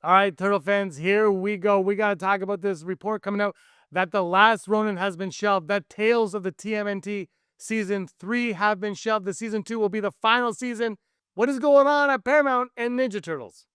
All right, Turtle fans, here we go. We got to talk about this report coming out that The Last Ronin has been shelved, that Tales of the TMNT Season 3 have been shelved. The Season 2 will be the final season. What is going on at Paramount and Ninja Turtles?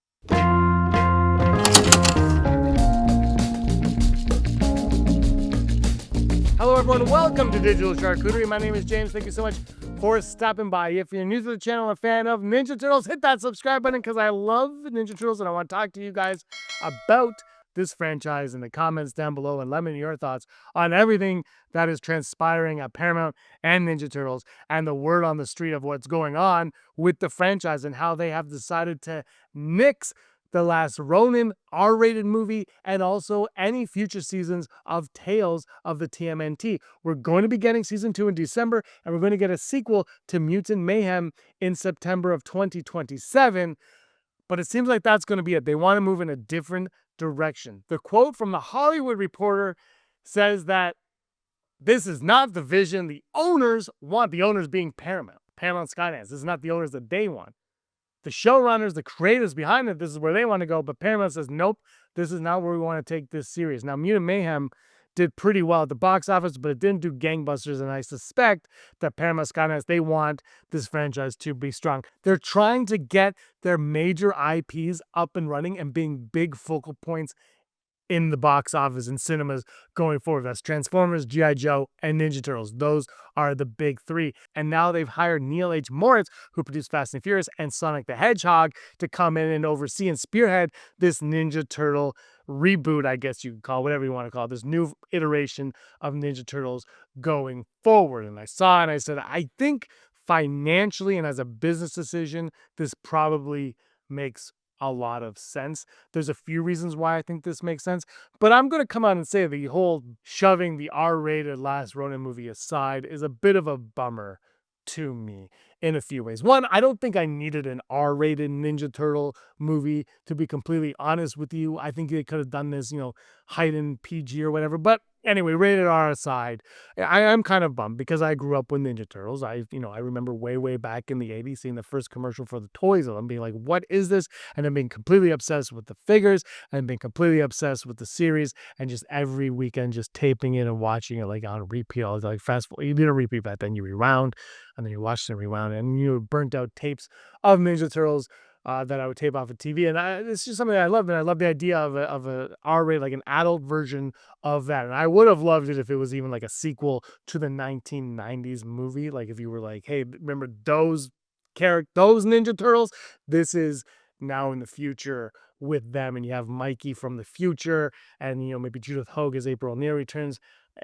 Hello everyone, welcome to Digital Charcuterie. My name is James. Thank you so much for stopping by. If you're new to the channel, a fan of Ninja Turtles, hit that subscribe button because I love Ninja Turtles and I want to talk to you guys about this franchise in the comments down below and let me know your thoughts on everything that is transpiring at Paramount and Ninja Turtles and the word on the street of what's going on with the franchise and how they have decided to nix the Last Ronin R-rated movie, and also any future seasons of Tales of the TMNT. We're going to be getting season 2 in December, and we're going to get a sequel to Mutant Mayhem in September of 2027. But it seems like that's going to be it. They want to move in a different direction. The quote from the Hollywood Reporter says that this is not the vision the owners want, the owners being Paramount Skydance. This is not the owners that they want. The showrunners, the creators behind it, this is where they want to go. But Paramount says, nope, this is not where we want to take this series. Now, Mutant Mayhem did pretty well at the box office, but it didn't do gangbusters. And I suspect that Paramount Skydance, they want this franchise to be strong. They're trying to get their major IPs up and running and being big focal points in the box office and cinemas going forward. That's Transformers, G.I. Joe, and Ninja Turtles. Those are the big three. And now they've hired Neal H. Moritz, who produced Fast and Furious and Sonic the Hedgehog, to come in and oversee and spearhead this Ninja Turtle reboot, I guess you could call it, whatever you want to call it, this new iteration of Ninja Turtles going forward. And I saw and I said, I think financially and as a business decision, this probably makes a lot of sense. There's a few reasons why I think this makes sense, but I'm going to come out and say the whole shoving the R-rated Last Ronin movie aside is a bit of a bummer to me in a few ways. One, I don't think I needed an R-rated Ninja Turtle movie, to be completely honest with you. I think they could have done this, heightened PG or whatever, but anyway, rated R aside, I am kind of bummed because I grew up with Ninja Turtles. I remember way back in the 80s seeing the first commercial for the toys of them, being like, what is this? And then being completely obsessed with the figures and being completely obsessed with the series, and just every weekend just taping it and watching it like on repeat. I was like, fast forward, you did a repeat back then, you rewound, and then you watched and rewound, and you burnt out tapes of Ninja Turtles that I would tape off of TV. And it's just something I love. And I love the idea of a R-rated, like an adult version of that. And I would have loved it if it was even like a sequel to the 1990s movie. Like if you were like, hey, remember those Ninja Turtles? This is now in the future with them. And you have Mikey from the future. And, maybe Judith Hogue as April O'Neil returns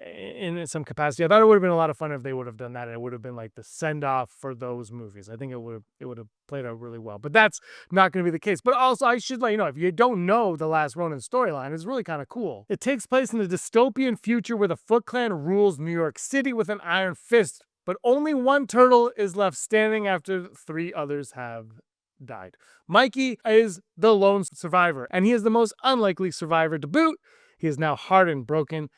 in some capacity. I thought it would have been a lot of fun if they would have done that, and it would have been like the send-off for those movies. I think it would have played out really well, but that's not going to be the case. But also, I should let you know, if you don't know the Last Ronin storyline, it's really kind of cool. It takes place in a dystopian future where the Foot Clan rules New York City with an iron fist, but only one turtle is left standing after 3 others have died. Mikey is the lone survivor, and he is the most unlikely survivor to boot. He is now hardened, broken,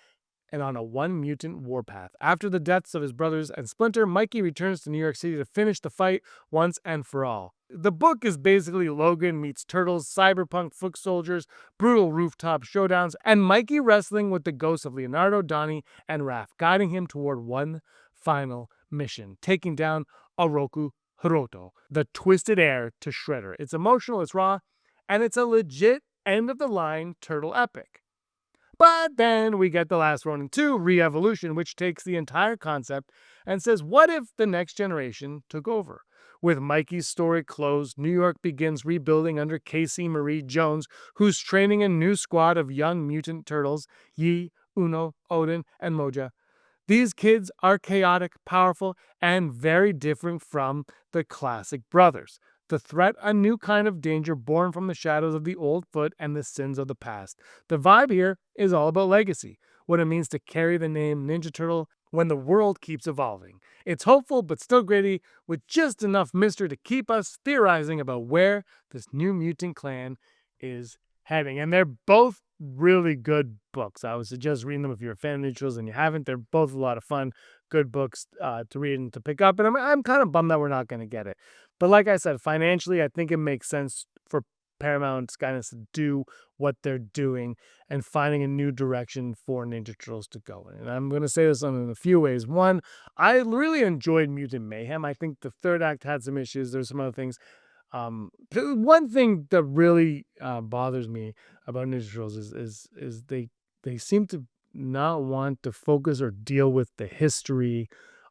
and on a one-mutant warpath. After the deaths of his brothers and Splinter, Mikey returns to New York City to finish the fight once and for all. The book is basically Logan meets Turtles, cyberpunk foot soldiers, brutal rooftop showdowns, and Mikey wrestling with the ghosts of Leonardo, Donnie, and Raph, guiding him toward one final mission, taking down Oroku Hiroto, the twisted heir to Shredder. It's emotional, it's raw, and it's a legit end-of-the-line turtle epic. But then we get The Last Ronin 2 Re-Evolution, which takes the entire concept and says, what if the next generation took over? With Mikey's story closed, New York begins rebuilding under Casey Marie Jones, who's training a new squad of young mutant turtles, Yi, Uno, Odin, and Moja. These kids are chaotic, powerful, and very different from the classic brothers. The threat, a new kind of danger born from the shadows of the old foot and the sins of the past. The vibe here is all about legacy, what it means to carry the name Ninja Turtle when the world keeps evolving. It's hopeful but still gritty, with just enough mystery to keep us theorizing about where this new mutant clan is heading. And they're both really good books. I would suggest reading them if you're a fan of Ninja Turtles and you haven't. They're both a lot of fun, good books to read and to pick up. And I'm kind of bummed that we're not going to get it. But like I said, financially, I think it makes sense for Paramount, Skyness to do what they're doing and finding a new direction for Ninja Turtles to go in. And I'm going to say this in a few ways. One, I really enjoyed Mutant Mayhem. I think the third act had some issues. There's some other things. One thing that really bothers me about Ninja Turtles is they seem to not want to focus or deal with the history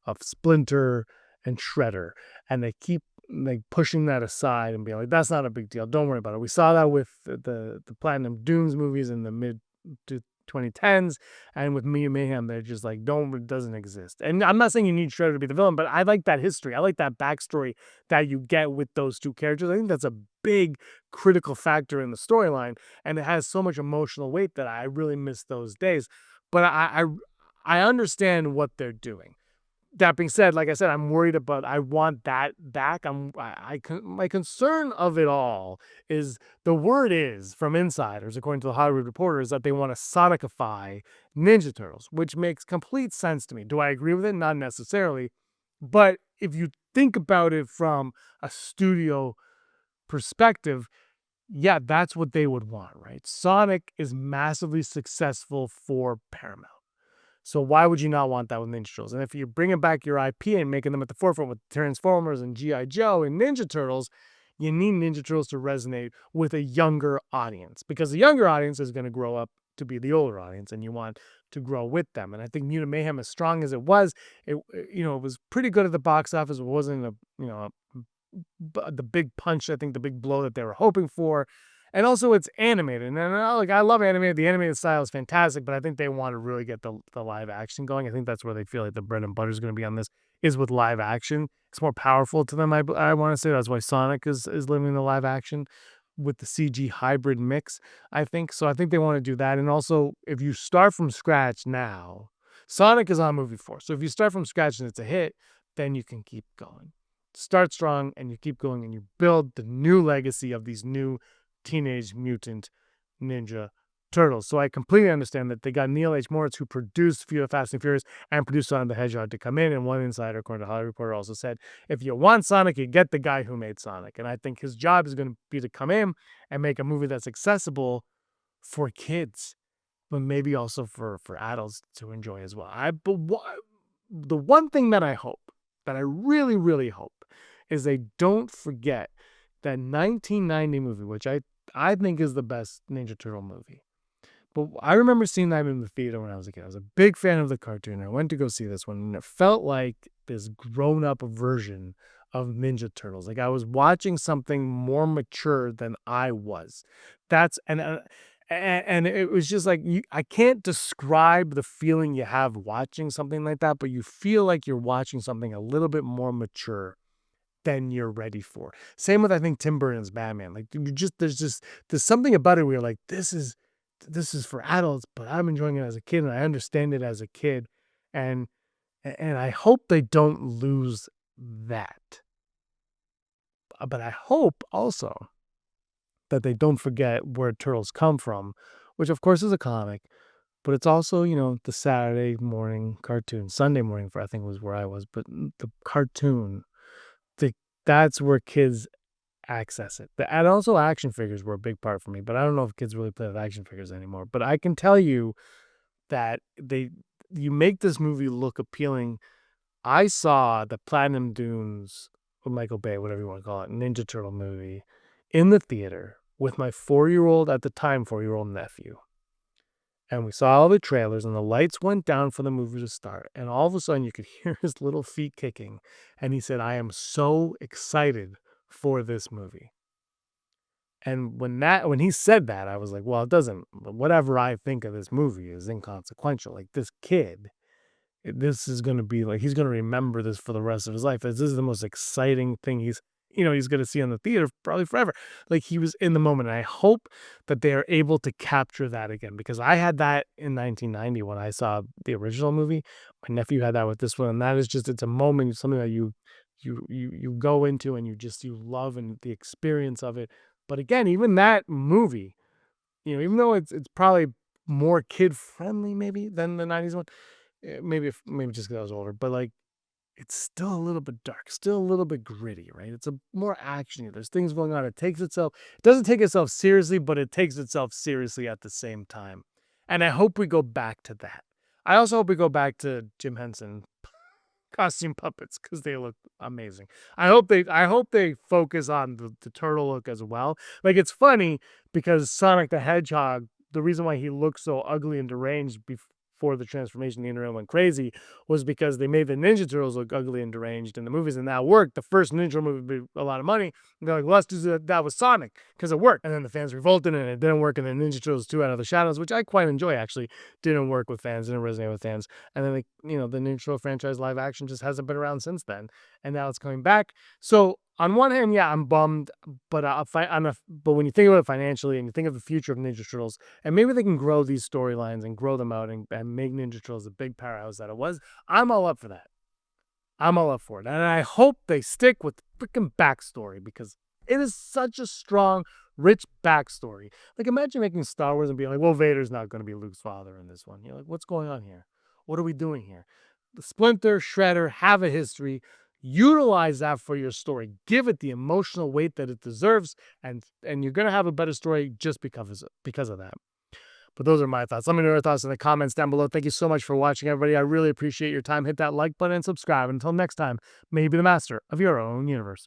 of Splinter and Shredder, and they keep like pushing that aside and being like, that's not a big deal, don't worry about it. We saw that with the Platinum Dunes movies in the mid 2010s, and with Mayhem, they're just like, it doesn't exist. And I'm not saying you need Shredder to be the villain, but I like that history. I like that backstory that you get with those two characters. I think that's a big critical factor in the storyline, and it has so much emotional weight that I really miss those days. But I understand what they're doing. That being said, like I said, I'm worried about, I want that back. My concern of it all is, the word is from insiders, according to the Hollywood Reporter, is that they want to Sonicify Ninja Turtles, which makes complete sense to me. Do I agree with it? Not necessarily. But if you think about it from a studio perspective, yeah, that's what they would want, right? Sonic is massively successful for Paramount. So why would you not want that with Ninja Turtles? And if you're bringing back your IP and making them at the forefront with Transformers and G.I. Joe and Ninja Turtles, you need Ninja Turtles to resonate with a younger audience, because the younger audience is going to grow up to be the older audience, and you want to grow with them. And I think Mutant Mayhem, as strong as it was, it was pretty good at the box office. It wasn't the big punch, I think the big blow that they were hoping for. And also it's animated, and I love animated. The animated style is fantastic, but I think they want to really get the live action going. I think that's where they feel like the bread and butter is going to be on this, is with live action. It's more powerful to them, I want to say. That's why Sonic is living the live action with the CG hybrid mix, I think. So I think they want to do that. And also, if you start from scratch now, Sonic is on movie 4. So if you start from scratch and it's a hit, then you can keep going. Start strong and you keep going, and you build the new legacy of these new Teenage Mutant Ninja Turtles. So I completely understand that they got Neal H. Moritz, who produced Fast and Furious and produced Sonic the Hedgehog, to come in. And one insider, according to Hollywood Reporter, also said, if you want Sonic, you get the guy who made Sonic. And I think his job is going to be to come in and make a movie that's accessible for kids, but maybe also for adults to enjoy as well. The one thing that I hope, that I really, really hope, is they don't forget that 1990 movie, which I think is the best Ninja Turtle movie. But I remember seeing that in the theater when I was a kid. I was a big fan of the cartoon. I went to go see this one, and it felt like this grown-up version of Ninja Turtles. Like I was watching something more mature than I was. And it was just like, I can't describe the feeling you have watching something like that, but you feel like you're watching something a little bit more mature than you're ready for. Same with, I think, Tim Burton's Batman. Like there's something about it where you're like, this is for adults, but I'm enjoying it as a kid, and I understand it as a kid. And I hope they don't lose that. But I hope also that they don't forget where Turtles come from, which of course is a comic, but it's also, the Saturday morning cartoon, Sunday morning, I think was where I was, but the cartoon, that's where kids access it. And also action figures were a big part for me, but I don't know if kids really play with action figures anymore. But I can tell you that you make this movie look appealing. I saw the Platinum Dunes, or Michael Bay, whatever you want to call it, Ninja Turtle movie in the theater with my 4-year-old nephew. And we saw all the trailers, and the lights went down for the movie to start. And all of a sudden, you could hear his little feet kicking. And he said, I am so excited for this movie. And when he said that, I was like, well, whatever I think of this movie is inconsequential. Like, this kid, this is going to be like, he's going to remember this for the rest of his life. This is the most exciting thing he's going to see in the theater probably forever. Like, he was in the moment. And I hope that they are able to capture that again, because I had that in 1990 when I saw the original movie. My nephew had that with this one, and that is just, it's a moment, something that you go into, and you love, and the experience of it. But again, even that movie, even though it's probably more kid friendly maybe than the 90s one, maybe just because I was older, but like, it's still a little bit dark, still a little bit gritty, right? It's a more actiony. There's things going on. It doesn't take itself seriously, but it takes itself seriously at the same time. And I hope we go back to that. I also hope we go back to Jim Henson costume puppets because they look amazing. I hope they focus on the turtle look as well. Like, it's funny because Sonic the Hedgehog, the reason why he looked so ugly and deranged before the transformation, the internet went crazy, was because they made the Ninja Turtles look ugly and deranged in the movies, and that worked. The first Ninja movie made a lot of money. And they're like, let's do that with Sonic because it worked. And then the fans revolted and it didn't work. And then Ninja Turtles 2 Out of the Shadows, which I quite enjoy, actually didn't work with fans, didn't resonate with fans. And then, the Ninja Turtle franchise live action just hasn't been around since then. And now it's coming back. So on one hand, yeah, I'm bummed, but but when you think about it financially and you think of the future of Ninja Turtles, and maybe they can grow these storylines and grow them out and make Ninja Turtles a big powerhouse that it was, I'm all up for that. I'm all up for it. And I hope they stick with the freaking backstory because it is such a strong, rich backstory. Like, imagine making Star Wars and being like, well, Vader's not going to be Luke's father in this one. You're like, what's going on here? What are we doing here? The Splinter, Shredder have a history. Utilize that for your story. Give it the emotional weight that it deserves, and you're going to have a better story just because of that. But those are my thoughts. Let me know your thoughts in the comments down below. Thank you so much for watching, everybody. I really appreciate your time. Hit that like button and subscribe. Until next time, may you be the master of your own universe.